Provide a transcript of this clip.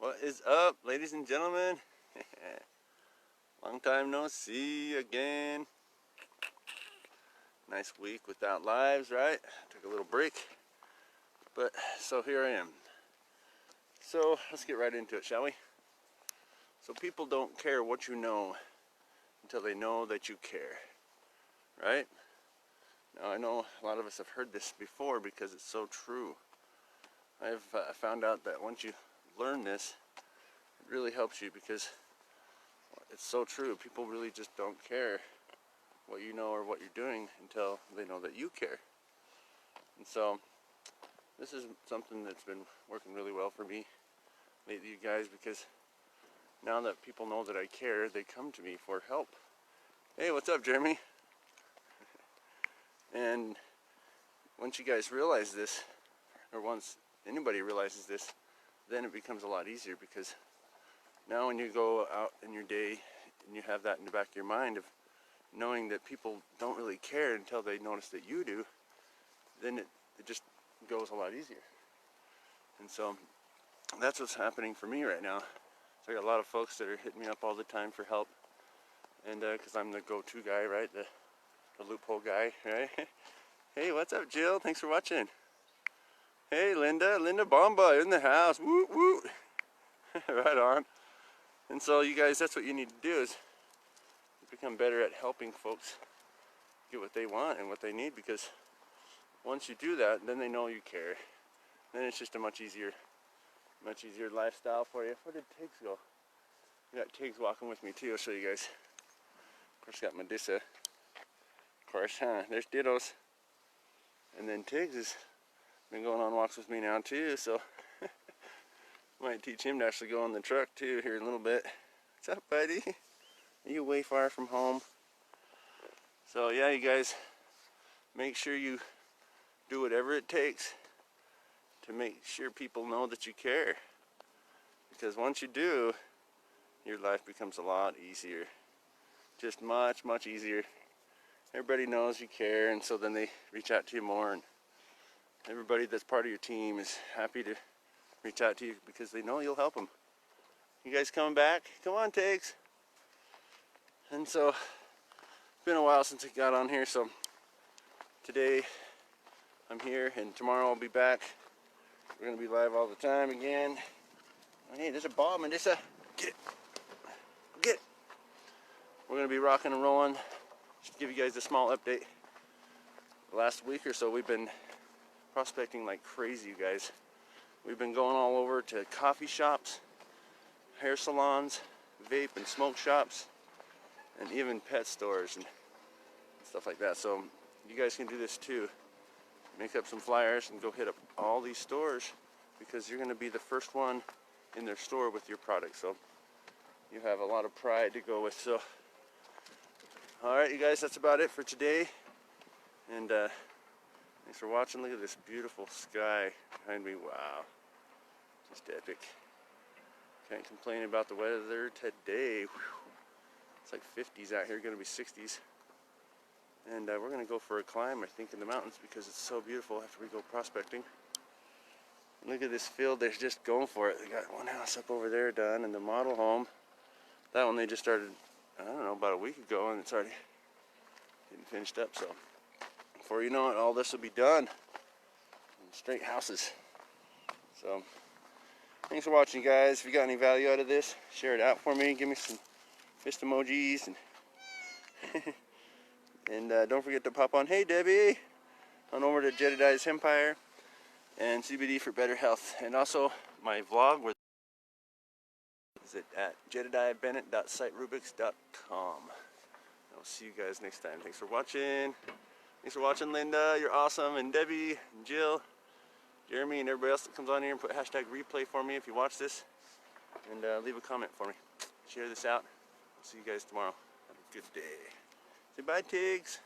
What is up, ladies and gentlemen? Long time no see again. Nice week without lives, right? Took a little break, but so here I am. So let's get right into it, shall we? So people don't care what you know until they know that you care, right? Now I know a lot of us have heard this before because it's so true. I've found out that once you learn this, it really helps you because it's so true. People really just don't care what you know or what you're doing until they know that you care. And so this is something that's been working really well for me lately, you guys, because now that people know that I care, they come to me for help. Hey, what's up, Jeremy? And once you guys realize this, or once anybody realizes this, then it becomes a lot easier, because now when you go out in your day and you have that in the back of your mind of knowing that people don't really care until they notice that you do, then it just goes a lot easier. And so that's what's happening for me right now. So I got a lot of folks that are hitting me up all the time for help, and because I'm the go-to guy, right? The loophole guy, right? Hey, what's up, Jill? Thanks for watching. Hey, Linda Bomba in the house. Woot woot. Right on. And so you guys, that's what you need to do, is become better at helping folks get what they want and what they need, because once you do that, then they know you care. Then it's just a much easier lifestyle for you. Where did Tiggs go? We got Tiggs walking with me too. I'll show you guys. Of course, got Medusa. Of course, huh? There's Dittos. And then Tiggs has been going on walks with me now too, so might teach him to actually go on the truck too here in a little bit. What's up, buddy? Are you way far from home? So yeah, you guys, make sure you do whatever it takes to make sure people know that you care. Because once you do, your life becomes a lot easier. Just much, much easier. Everybody knows you care, and so then they reach out to you more, and everybody that's part of your team is happy to reach out to you because they know you'll help them. You guys coming back? Come on, Tiggs. And so it's been a while since I got on here, so today I'm here, and tomorrow I'll be back. We're gonna be live all the time again. Oh, hey, there's a bomb, and there's a get it. We're gonna be rocking and rolling. Just to give you guys a small update. The last week or so, we've been prospecting like crazy, you guys. We've been going all over to coffee shops, hair salons, vape and smoke shops, and even pet stores and stuff like that. So you guys can do this too. Make up some flyers and go hit up all these stores, because you're going to be the first one in their store with your product. So you have a lot of pride to go with. So alright, you guys, that's about it for today. And thanks for watching. Look at this beautiful sky behind me. Wow. Just epic. Can't complain about the weather today. Whew. It's like 50s out here, going to be 60s. And we're going to go for a climb, I think, in the mountains, because it's so beautiful after we go prospecting. And look at this field. They're just going for it. They got one house up over there done, and the model home. That one they just started, I don't know, about a week ago, and it's already getting finished up. So before you know it, all this will be done. And straight houses. So thanks for watching, guys. If you got any value out of this, share it out for me. Give me some fist emojis, and and don't forget to pop on, hey Debbie, on over to Jedediah's Empire and CBD for better health. And also my vlog is at jedediahbennett.siterubics.com. I'll see you guys next time. Thanks for watching. Thanks for watching, Linda. You're awesome. And Debbie, and Jill, Jeremy, and everybody else that comes on here, and put hashtag replay for me if you watch this. And leave a comment for me. Share this out. I'll see you guys tomorrow. Have a good day. Say bye, Tiggs.